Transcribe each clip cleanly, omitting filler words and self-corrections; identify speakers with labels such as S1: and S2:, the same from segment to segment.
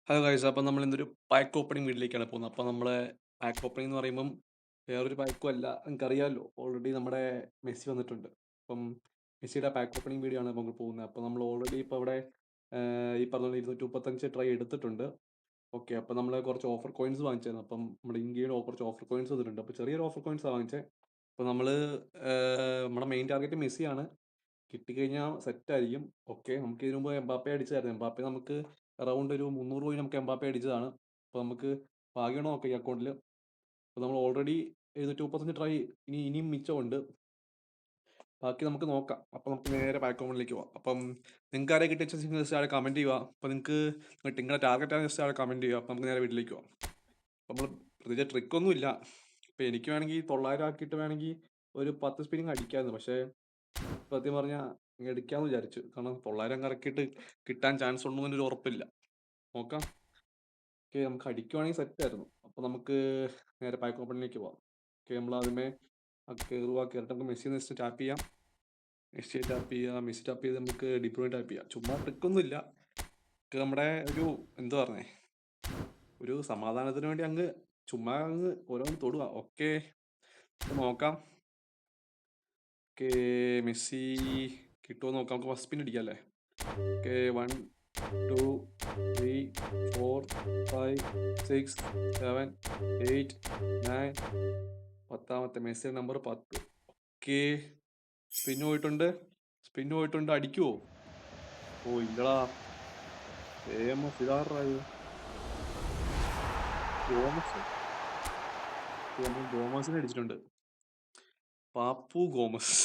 S1: Hello guys, അപ്പം നമ്മൾ ഇന്നൊരു പാക്ക് ഓപ്പണിംഗ് വീഡിയോയിലേക്കാണ് പോകുന്നത്. അപ്പം നമ്മളെ പാക്ക് ഓപ്പണിംഗ് എന്ന് പറയുമ്പം വേറൊരു പാക്കും അല്ല, നിങ്ങൾക്കറിയാമല്ലോ. ഓൾറെഡി നമ്മുടെ മെസ്സി വന്നിട്ടുണ്ട്. അപ്പം മെസ്സിയുടെ പാക്ക് ഓപ്പണിംഗ് വീഡിയോ ആണ് നമ്മൾ പോകുന്നത്. അപ്പം നമ്മൾ ഓൾറെഡി ഇപ്പോൾ ഇവിടെ ഈ പറഞ്ഞ 235 ട്രൈ എടുത്തിട്ടുണ്ട്. ഓക്കെ, അപ്പം നമ്മൾ കുറച്ച് ഓഫർ കോയിൻസ് വാങ്ങിച്ചായിരുന്നു. അപ്പം നമ്മുടെ ഇന്ത്യയുടെ കുറച്ച് ഓഫർ കോയിൻസ് വന്നിട്ടുണ്ട്. അപ്പോൾ ചെറിയൊരു ഓഫർ കോയിൻസ് വാങ്ങിച്ചത്. അപ്പോൾ നമ്മൾ നമ്മുടെ മെയിൻ ടാർഗറ്റ് മെസ്സിയാണ്. കിട്ടിക്കഴിഞ്ഞാൽ സെറ്റായിരിക്കും. ഓക്കെ, നമുക്ക് ഇതിനു മുമ്പ് എംബാപ്പെ അടിച്ചായിരുന്നു. എംബാപ്പെ നമുക്ക് അറൗണ്ട് ഒരു 300 കോയിൻ നമുക്ക് എംബാപ്പെ അടിച്ചതാണ്. അപ്പോൾ നമുക്ക് ഭാഗ്യമാണ് നോക്കാം ഈ അക്കൗണ്ടിൽ. അപ്പോൾ നമ്മൾ ഓൾറെഡി 235 ട്രൈ ഇനിയും മിച്ചമുണ്ട്. ബാക്കി നമുക്ക് നോക്കാം. അപ്പോൾ നമുക്ക് നേരെ ബാക്ക് അക്കൗണ്ടിലേക്ക് പോവാം. അപ്പം നിങ്ങൾക്ക് ആരെ കിട്ടിയ ജസ്റ്റ് ആളെ കമൻറ്റ് ചെയ്യുക. അപ്പോൾ നിങ്ങൾക്ക് നിങ്ങളുടെ ടാർഗറ്റ് ആണ് ജസ്റ്റ് ആളെ കമൻറ്റ് ചെയ്യുക. അപ്പോൾ നമുക്ക് നേരെ വീട്ടിലേക്ക് പോവാം. അപ്പോൾ നമ്മൾ പ്രത്യേകിച്ച് ട്രിക്കൊന്നുമില്ല. ഇപ്പോൾ എനിക്ക് വേണമെങ്കിൽ 900 ആക്കിയിട്ട് വേണമെങ്കിൽ ഒരു 10 സ്പിന്നിങ് അടിക്കാമായിരുന്നു. പക്ഷേ സത്യം പറഞ്ഞാൽ എടുക്കാമെന്ന് വിചാരിച്ചു. കാരണം 900 കറക്കിയിട്ട് കിട്ടാൻ ചാൻസ് ഉണ്ടെന്നൊരു ഉറപ്പില്ല. നോക്കാം. ഓക്കെ, നമുക്ക് അടിക്കുവാണെങ്കിൽ സെറ്റായിരുന്നു. അപ്പോൾ നമുക്ക് നേരെ പാക്ക് ഓപ്പണിലേക്ക് പോവാം. ഓക്കെ, നമ്മൾ ആദ്യമേ കയറിയിട്ട് നമുക്ക് മെസ്സി ജസ്റ്റ് ടാപ്പ് ചെയ്യാം. മെസ്സി ടാപ്പ് ചെയ്യുക. മെസ്സി ടാപ്പ് ചെയ്ത് നമുക്ക് ഡിപ്ലോയി ടാപ്പ് ചെയ്യാം. ചുമ്മാ ട്രിക്കൊന്നുമില്ല. നമ്മുടെ ഒരു എന്താ പറഞ്ഞേ, ഒരു സമാധാനത്തിന് വേണ്ടി ചുമ്മാ ഓരോന്ന് തൊടുക. ഓക്കെ, നോക്കാം. ഓക്കെ, മെസ്സി കിട്ടുമോ നോക്കാം. നമുക്ക് ഫസ്റ്റ് സ്പിൻ അടിക്കാം അല്ലേ. ഓക്കെ, 1 2 3 4 5 6 7 8 9 10ാമത്തെ മെസ്സി നമ്പർ 10. ഓക്കെ, സ്പിൻ പോയിട്ടുണ്ട്. അടിക്കുവോ? ഓ ഇല്ലടാ. ഫേമസ് ഇതാറായത് ഗോമസ്. നമ്മൾ ഗോമസിനെ അടിച്ചിട്ടുണ്ട്. പാപ്പു ഗോമസ്.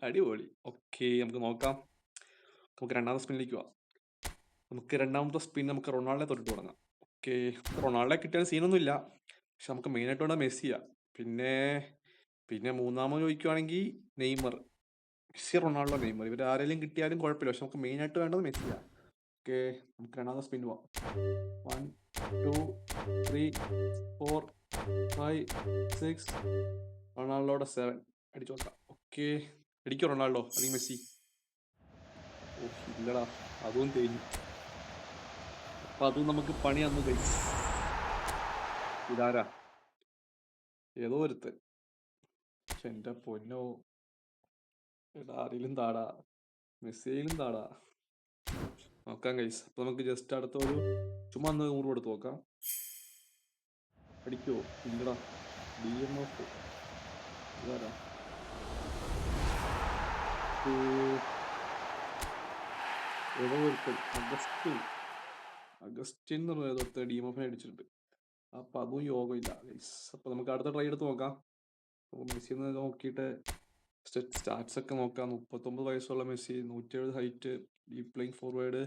S1: അടിപൊളി. ഓക്കെ, നമുക്ക് നോക്കാം. നമുക്ക് രണ്ടാമത്തെ സ്പിന്നിലേക്ക് പോവാം. നമുക്ക് രണ്ടാമത്തെ സ്പിൻ നമുക്ക് റൊണാൾഡോയെ തൊട്ടിട്ട് തുടങ്ങാം. ഓക്കെ, റൊണാൾഡോയെ കിട്ടിയാൽ സീനൊന്നുമില്ല. പക്ഷെ നമുക്ക് മെയിനായിട്ട് വേണ്ട മെസ്സിയാ. പിന്നെ പിന്നെ മൂന്നാമത് ചോദിക്കുവാണെങ്കിൽ നെയ്മർ. മെസ്സി, റൊണാൾഡോ, നെയ്മർ ഇവർ ആരെങ്കിലും കിട്ടിയാലും കുഴപ്പമില്ല. പക്ഷെ നമുക്ക് മെയിനായിട്ട് വേണ്ടത് മെസ്സിയാ. ഓക്കെ, നമുക്ക് രണ്ടാമത്തെ സ്പിൻ പോവാം. 1 2 3 4 5 6 റൊണാൾഡോയുടെ 7 അടിച്ചു നോക്കാം. ഓക്കെ, അടിക്കോ റൊണാൾഡോ അല്ലെങ്കിൽ മെസ്സി? ഓ ഇല്ലടാ, അതും തേഞ്ഞു. അപ്പൊ അതും നമുക്ക് പണി തന്നു ഗൈസ്. ഇതാരാ? ഏതോ ഒരുത്തൻ. പക്ഷെ എന്റെ പൊന്നോ, എടാ ആരെങ്കിലും താടാ, മെസ്സിയിലും താടാ. നോക്കാം ഗൈസ്. അപ്പൊ നമുക്ക് ജസ്റ്റ് അടുത്ത ഒരു ചുമ്മാ 100 കൊടുത്ത് നോക്കാം. അടിക്കോ? ഇല്ലടാ. DMF ഇതാരാ? ഏതോ ഒരുത്തൻ അഗസ്റ്റിൻ എന്ന് പറഞ്ഞ ഏതോ ഒരുത്തൻ DMF അടിച്ചിട്ടുണ്ട്. അപ്പൊ അതും യോഗമില്ല ഗൈസ്. അപ്പൊ നമുക്ക് അടുത്ത ട്രൈ എടുത്ത് നോക്കാം. മെസ്സി ഒന്ന് നോക്കിയിട്ട് സ്റ്റാറ്റ്സ് ഒക്കെ നോക്കാം. 39 വയസ്സുള്ള Messi, 170 height, deep playing forward.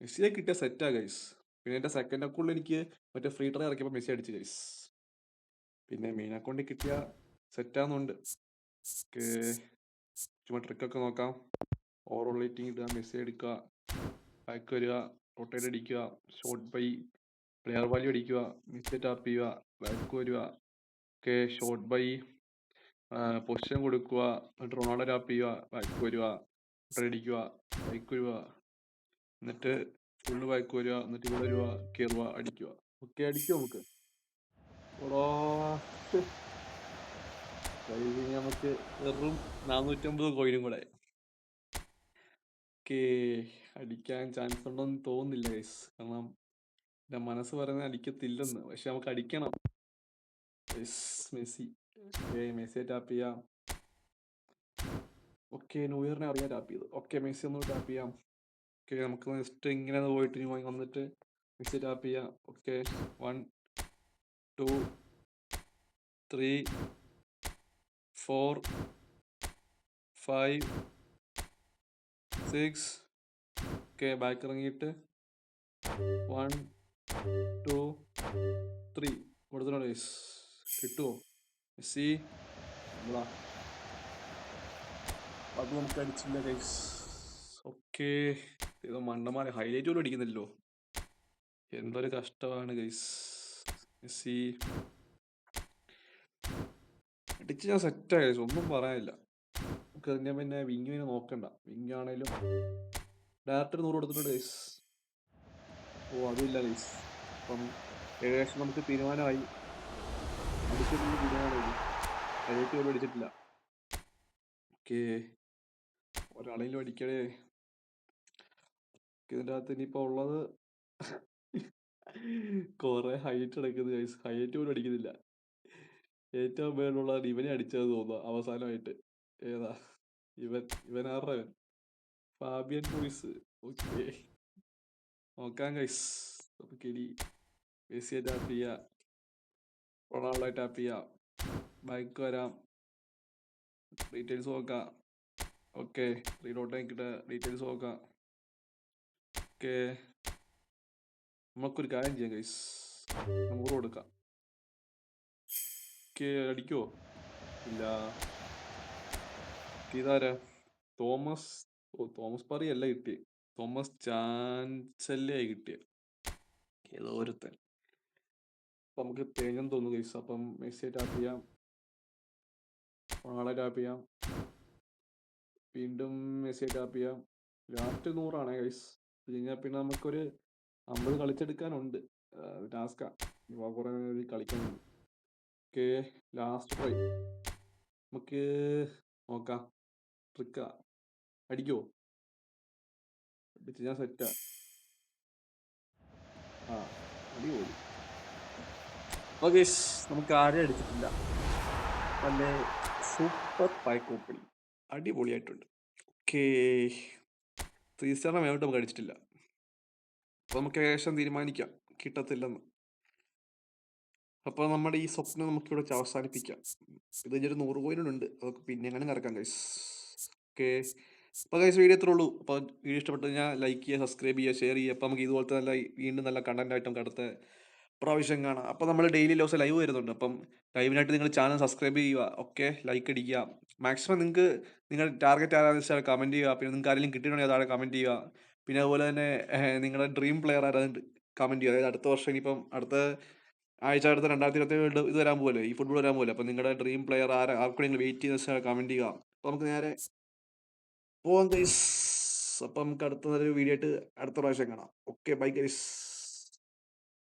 S1: മെസ്സിയെ കിട്ടിയ സെറ്റാ ഗൈസ്. പിന്നെ എന്റെ സെക്കൻഡ് അക്കൗണ്ടിൽ എനിക്ക് മറ്റേ ഫ്രീ ട്രൈ ഇറക്കിയപ്പോൾ മെസ്സി അടിച്ചു ഗൈസ്. പിന്നെ മെയിൻ അക്കൗണ്ടിൽ കിട്ടിയ സെറ്റാന്നുണ്ട്. ചുമ്മാ ട്രിക്കൊക്കെ നോക്കാം. ഓവർ റേറ്റിംഗ് ഇടുക, മെസ്സി എടുക്കുക, ബാക്ക് വരിക, റൊട്ടേറ്റ് അടിക്കുക, ഷോർട്ട് ബൈ, പ്ലെയർ വാല്യൂ അടിക്കുക, മെസ്സി ടാപ്പ് ചെയ്യുക, ബാക്ക് വരിക. ഓക്കെ, ഷോർട്ട് ബൈ, പൊസിഷൻ കൊടുക്കുക, എന്നിട്ട് റൊണാൾഡോ ടാപ്പ് ചെയ്യുക, ബാക്ക് വരിക, റൊട്ടേറ്റ് അടിക്കുക, ബാക്ക് വരിക, എന്നിട്ട് ഫുള്ള് ബാക്ക് വരിക, എന്നിട്ട് ഇവിടെ വരിക, കയറുക, അടിക്കുക. ഓക്കെ, അടിക്കുക നമുക്ക്. ഓടോ, നമുക്ക് വെറും 450 കോയിനും കൂടെ. ഓക്കെ, അടിക്കാൻ ചാൻസ് ഉണ്ടോന്ന് തോന്നുന്നില്ല ഗൈസ്. കാരണം എൻ്റെ മനസ്സ് പറയുന്നത് അടിക്കത്തില്ലെന്ന്. പക്ഷെ നമുക്ക് അടിക്കണം. മെസ്സി. ഓക്കെ, മെസ്സിയെ ടാപ്പ് ചെയ്യാം. ഓക്കെ, ന്യൂ ഇയറിനെ അറിയാൻ ടാപ്പ് ചെയ്തു. ഓക്കെ, മെസ്സി ഒന്ന് ടാപ്പ് ചെയ്യാം. ഓക്കെ, നമുക്ക് ജസ്റ്റ് ഇങ്ങനെ പോയിട്ട് ഇനി വന്നിട്ട് മെസ്സി ടാപ്പ് ചെയ്യാം. ഓക്കെ, 1 2 3 4 5 6. ഓക്കെ, ബാക്ക് ഇറങ്ങിയിട്ട് 1 2 3 കൊടുത്തിട്ടുണ്ട് ഗൈസ്. കിട്ടുമോ മെസ്സി? നമ്മളാ അത് നമുക്ക് അടിച്ചില്ല ഗൈസ്. ഓക്കെ, ഏതോ മണ്ടന്മാരെ ഹൈലൈറ്റ് പോലും അടിക്കുന്നില്ലല്ലോ. എന്തൊരു കഷ്ടമാണ് ഗൈസ്. മെസ്സി അടിച്ച് ഞാൻ സെറ്റായി ഗൈസ്, ഒന്നും പറയാനില്ല. നമുക്ക് ഞാൻ പിന്നെ വിങ്ങിനെ നോക്കണ്ട. വിങ്ങാണേലും ഡയറക്റ്റ് 100 കൊടുത്തിട്ടുണ്ട് ഗൈസ്. ഓ അതുമില്ല ഗൈസ്. അപ്പം ഏകദേശം നമുക്ക് തീരുമാനമായി. അടിച്ചിട്ടുള്ള തീരുമാനമായി. ഹൈലൈറ്റ് പോലും അടിച്ചിട്ടില്ല. ഓക്കെ, ഒരാളെങ്കിലും അടിക്കണേ. ഇതിൻ്റെ അകത്ത് ഇനിയിപ്പോൾ ഉള്ളത് കുറെ ഹൈറ്റ് അടക്കുന്നത് ഗൈസ്. ഹൈറ്റ് പോലും അടിക്കുന്നില്ല. ഏറ്റവും മേളിലുള്ളവൻ ഇവനെ അടിച്ചത് തോന്നുക അവസാനമായിട്ട്. ഏതാ ഇവൻ? ഇവൻ ആരുടെ? ഇവൻ ഫാബിയൻ ലൂയിസ്. ഓക്കെ, നോക്കാം ഗൈസ്. നമുക്ക് ഇനി മെസ്സിയെ ടാപ്പ് ചെയ്യാം, റൊണാൾഡോയെ ടാപ്പ് ചെയ്യാം, ബാക്ക് വരാം, ഡീറ്റെയിൽസ് നോക്കാം. ഓക്കെ, ത്രീ ഡോട്ട് ആക്കിയിട്ട് ഡീറ്റെയിൽസ് നോക്കാം. ഓക്കെ, നമുക്കൊരു കാര്യം ചെയ്യാം ഗൈസ്, 100 കൊടുക്കാം. ഓക്കെ, അടിക്കുമോ? ഇല്ല. ഇതാരാ? തോമസ്. ഓ, തോമസ് പാറി അല്ല കിട്ടിയ, തോമസ് ചാൻസല്ലേ കിട്ടിയ, ഏതോ ഒരുത്തൻ. അപ്പം നമുക്ക് തേങ്ങെന്ന് തോന്നുന്നു ഗൈസ്. അപ്പം മെസ്സിയെ ടാപ്പ് ചെയ്യാം, റൊണാൾഡോയെ ടാപ്പ് ചെയ്യാം, വീണ്ടും മെസ്സിയെ ടാപ്പ് ചെയ്യാം. Last 100 guys. ഇത് കഴിഞ്ഞാൽ പിന്നെ നമുക്കൊരു 50 കളിച്ചെടുക്കാനുണ്ട്. ടാസ്കാ, കുറേ കളിക്കണം. ഓക്കെ, ലാസ്റ്റ് ട്രൈ നമുക്ക് നോക്കാം. ട്രിക്കാ, അടിക്കുമോ? അടിച്ച് ഞാൻ സെറ്റാ. ആ, അടിപൊളി. ഓക്കെ, നമുക്ക് ആരെയും അടിച്ചിട്ടില്ല. നല്ല സൂപ്പർ പാക്ക് ഓപ്പണിങ്, അടിപൊളിയായിട്ടുണ്ട്. ഓക്കെ, 3 സ്റ്റാറിനെ മേലോട്ട് നമുക്ക് അടിച്ചിട്ടില്ല. അപ്പോൾ നമുക്ക് ഏകദേശം തീരുമാനിക്കാം കിട്ടത്തില്ലെന്ന്. അപ്പോൾ നമ്മുടെ ഈ സ്വപ്നം നമുക്കിവിടെ വെച്ച് അവസാനിപ്പിക്കാം. ഇത് കഴിഞ്ഞൊരു 100 കോയിനുണ്ട്, അതൊക്കെ പിന്നെ എങ്ങനെ കറക്കാം ഗൈസ്. ഓക്കെ, അപ്പോൾ ഗൈസ് വീഡിയോ ഇത്രേ ഉള്ളൂ. അപ്പോൾ വീഡിയോ ഇഷ്ടപ്പെട്ട് കഴിഞ്ഞാൽ ലൈക്ക് ചെയ്യുക, സബ്സ്ക്രൈബ് ചെയ്യുക, ഷെയർ ചെയ്യുക. അപ്പോൾ നമുക്ക് ഇതുപോലത്തെ വീണ്ടും നല്ല കണ്ടന്റ് ആയിട്ട് നമുക്ക് അടുത്ത പ്രാവശ്യം കാണാം. അപ്പോൾ നമ്മൾ ഡെയിലി ദിവസം ലൈവ് വരുന്നുണ്ട്. അപ്പം ലൈവിനായിട്ട് നിങ്ങൾ ചാനൽ സബ്സ്ക്രൈബ് ചെയ്യുക. ഓക്കെ, ലൈക്ക് അടിക്കുക. മാക്സിമം നിങ്ങൾക്ക് നിങ്ങളുടെ ടാർഗറ്റ് ആരാണെന്ന് വെച്ചാൽ കമൻറ്റ് ചെയ്യുക. പിന്നെ നിങ്ങൾക്ക് ആരെങ്കിലും കിട്ടിയിട്ടുണ്ടെങ്കിൽ താഴെ കമൻറ്റ് ചെയ്യുക. പിന്നെ അതുപോലെ തന്നെ നിങ്ങളുടെ ഡ്രീം പ്ലെയർ ആരാണ് കമൻറ്റ് ചെയ്യുക. അതായത് അടുത്ത വർഷം ഇനിയിപ്പം അടുത്ത ആഴ്ച അടുത്ത 2027 ഇത് വരാൻ പോലെ, ഈ ഫുട്ബോൾ വരാൻ പോലെ. അപ്പം നിങ്ങളുടെ ഡ്രീം പ്ലെയർ ആർക്കും നിങ്ങൾ വെയിറ്റ് ചെയ്യുന്ന വെച്ചാൽ കമൻറ്റ് ചെയ്യുക. അപ്പോൾ നമുക്ക് നേരെ പോവാം ഗൈസ്. അപ്പം നമുക്ക് അടുത്ത ഒരു വീഡിയോ ആയിട്ട് അടുത്ത പ്രാവശ്യം കാണാം. Okay, bye guys.